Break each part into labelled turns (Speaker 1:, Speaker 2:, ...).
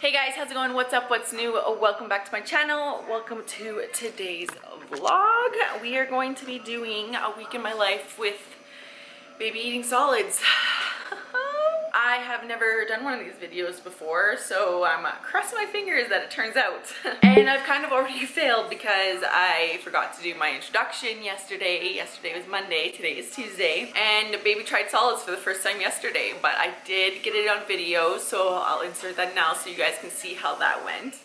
Speaker 1: Hey guys, how's it going? What's up? What's new? Welcome back to my channel. Welcome to today's vlog. We are going to be doing a week in my life with baby eating solids. I have never done one of these videos before, so I'm crossing my fingers that it turns out. And I've kind of already failed because I forgot to do my introduction yesterday. Yesterday was Monday, today is Tuesday. And baby tried solids for the first time yesterday, but I did get it on video, so I'll insert that now so you guys can see how that went.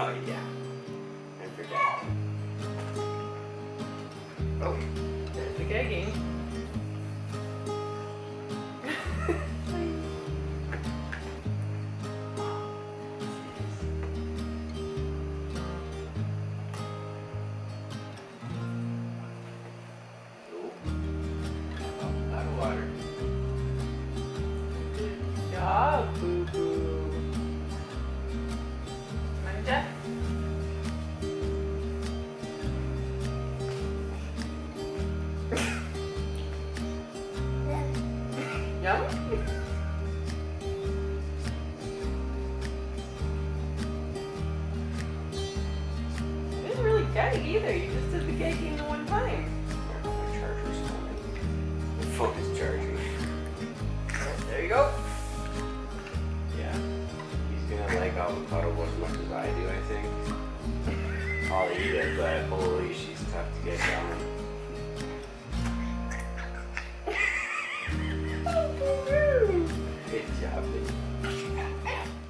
Speaker 2: Oh yeah, I forgot. Oh,
Speaker 1: There's the gagging.
Speaker 2: out of water.
Speaker 1: Good job, boo-boo. Manja? Yum? You didn't really gag either, you just did the gagging the one time.
Speaker 2: My charger's coming. The phone is charging.
Speaker 1: There you go.
Speaker 2: Yeah. He's gonna like avocado as much as I do, I think. I'll eat it, but holy, she's tough to get down. Good job, baby.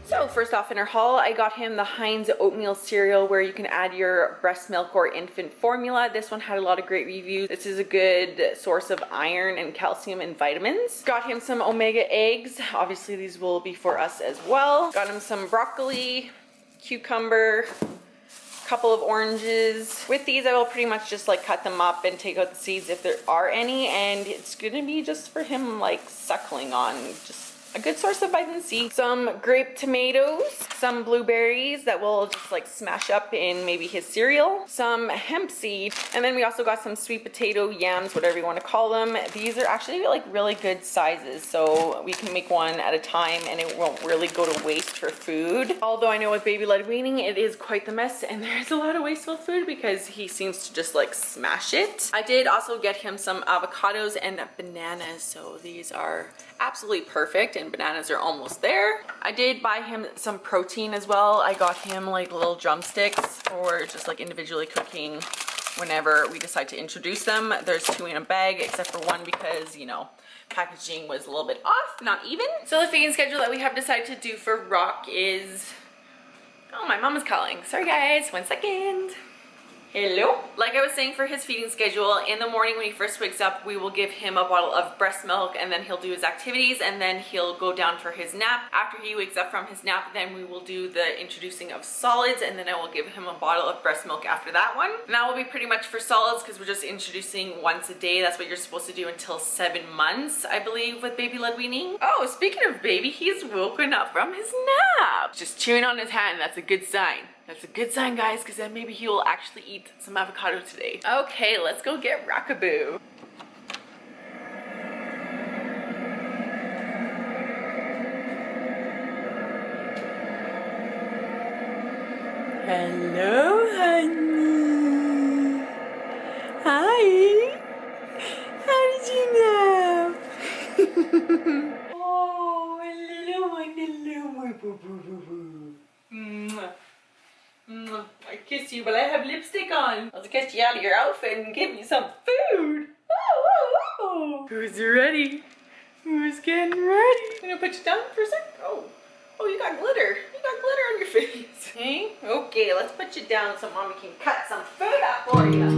Speaker 1: So first off in our haul, I got him the Heinz oatmeal cereal where you can add your breast milk or infant formula. This one had a lot of great reviews. This is a good source of iron and calcium and vitamins. Got him some omega eggs. Obviously these will be for us as well. Got him some broccoli, cucumber, couple of oranges. With these I will pretty much just like cut them up and take out the seeds if there are any, and it's gonna be just for him like suckling on, just a good source of vitamin C. Some grape tomatoes, some blueberries that we'll just like smash up in maybe his cereal, some hemp seed, and then we also got some sweet potato, yams, whatever you want to call them. These are actually like really good sizes, so we can make one at a time and it won't really go to waste for food. Although I know with baby-led weaning it is quite the mess and there's a lot of wasteful food because he seems to just like smash it. I did also get him some avocados and bananas, so these are absolutely perfect, and bananas are almost there. I did buy him some protein as well. I got him like little drumsticks for just like individually cooking whenever we decide to introduce them. There's 2 in a bag except for 1 because, you know, packaging was a little bit off, not even. So the feeding schedule that we have decided to do for Rock is... Oh, my mom is calling. Sorry guys, 1 second. Hello? Like I was saying, for his feeding schedule, in the morning when he first wakes up, we will give him a bottle of breast milk and then he'll do his activities and then he'll go down for his nap. After he wakes up from his nap, then we will do the introducing of solids and then I will give him a bottle of breast milk after that one. And that will be pretty much for solids because we're just introducing once a day. That's what you're supposed to do until 7 months, I believe, with baby-led weaning. Oh, speaking of baby, he's woken up from his nap. Just chewing on his hand, that's a good sign. That's a good sign, guys, because then maybe he will actually eat some avocado today. Okay, let's go get Rockaboo. Hello, honey. Hi. How did you know? Oh, a little one, boo, boo, boo, boo. Mwah. I kiss you, but I have lipstick on. I'll kiss you out of your outfit and give you some food. Oh. Who's ready? Who's getting ready? I'm gonna put you down for a sec. Oh, you got glitter. You got glitter on your face. Hey? Okay, let's put you down so mommy can cut some food up for you.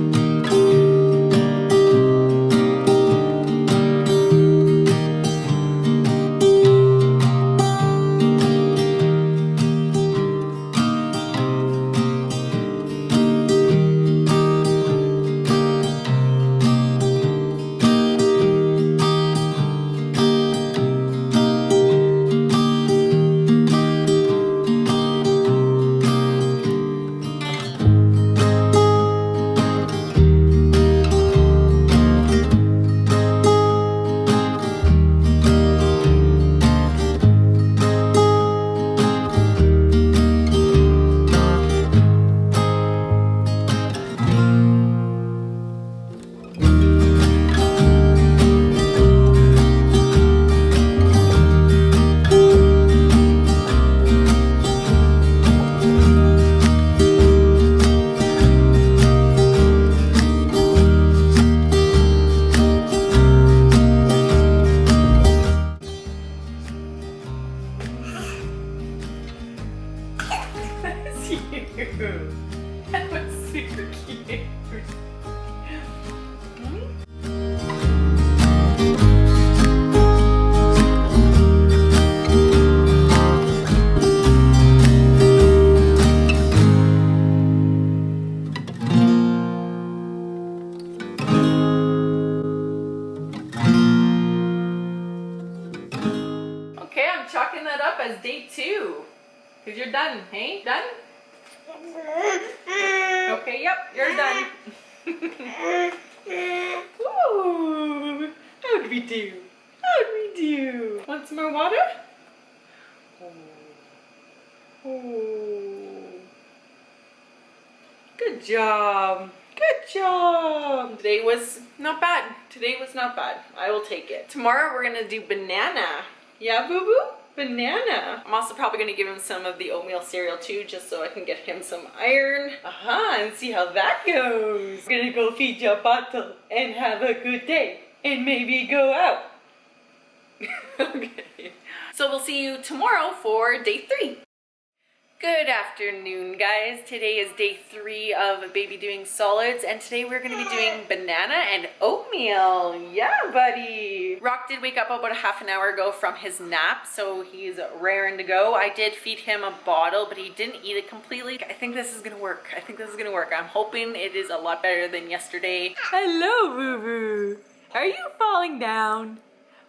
Speaker 1: you. That was super cute. Okay, I'm chalking that up as day 2. Because you're done, hey? Done? Okay, yep, you're done. Ooh, how'd we do? How'd we do? Want some more water? Oh. Good job. Good job. Today was not bad. Today was not bad. I will take it. Tomorrow we're gonna do banana. Yeah, boo-boo? Banana. I'm also probably gonna give him some of the oatmeal cereal too, just so I can get him some iron. And see how that goes. We're gonna go feed your bottle and have a good day and maybe go out. Okay. So we'll see you tomorrow for day 3. Good afternoon, guys. Today is day 3 of baby doing solids, and today we're going to be doing banana and oatmeal. Yeah, buddy. Rock did wake up about a half an hour ago from his nap, so he's raring to go. I did feed him a bottle, but he didn't eat it completely. I think this is going to work. I'm hoping it is a lot better than yesterday. Hello, boo-boo. Are you falling down?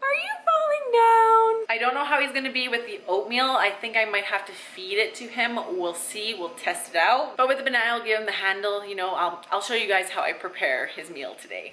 Speaker 1: Are you falling down? I don't know how he's gonna be with the oatmeal. I think I might have to feed it to him. We'll see, we'll test it out. But with the banana, I'll give him the handle. You know, I'll show you guys how I prepare his meal today.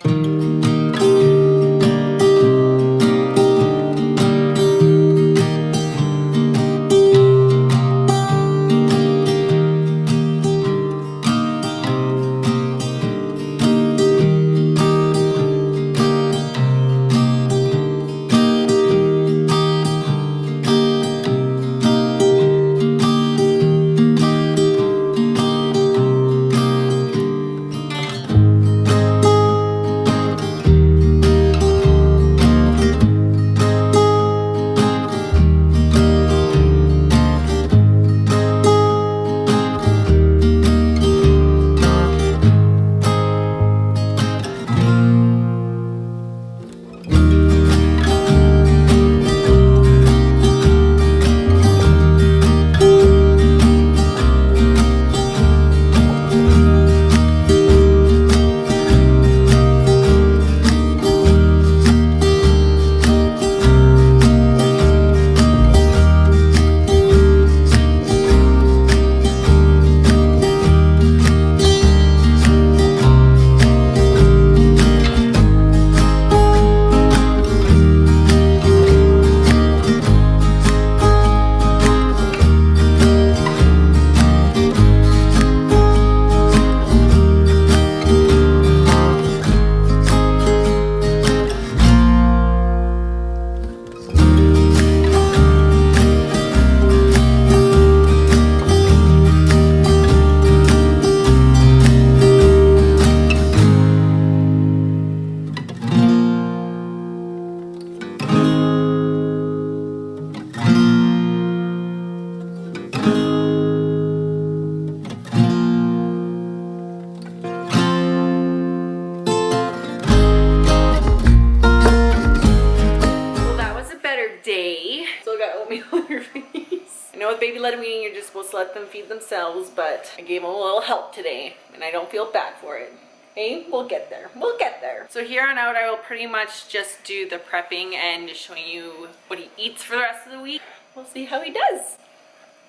Speaker 1: You're just supposed to let them feed themselves, but I gave them a little help today and I don't feel bad for it. Hey, we'll get there. We'll get there. So here on out, I will pretty much just do the prepping and just showing you what he eats for the rest of the week. We'll see how he does.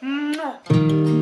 Speaker 1: Mwah.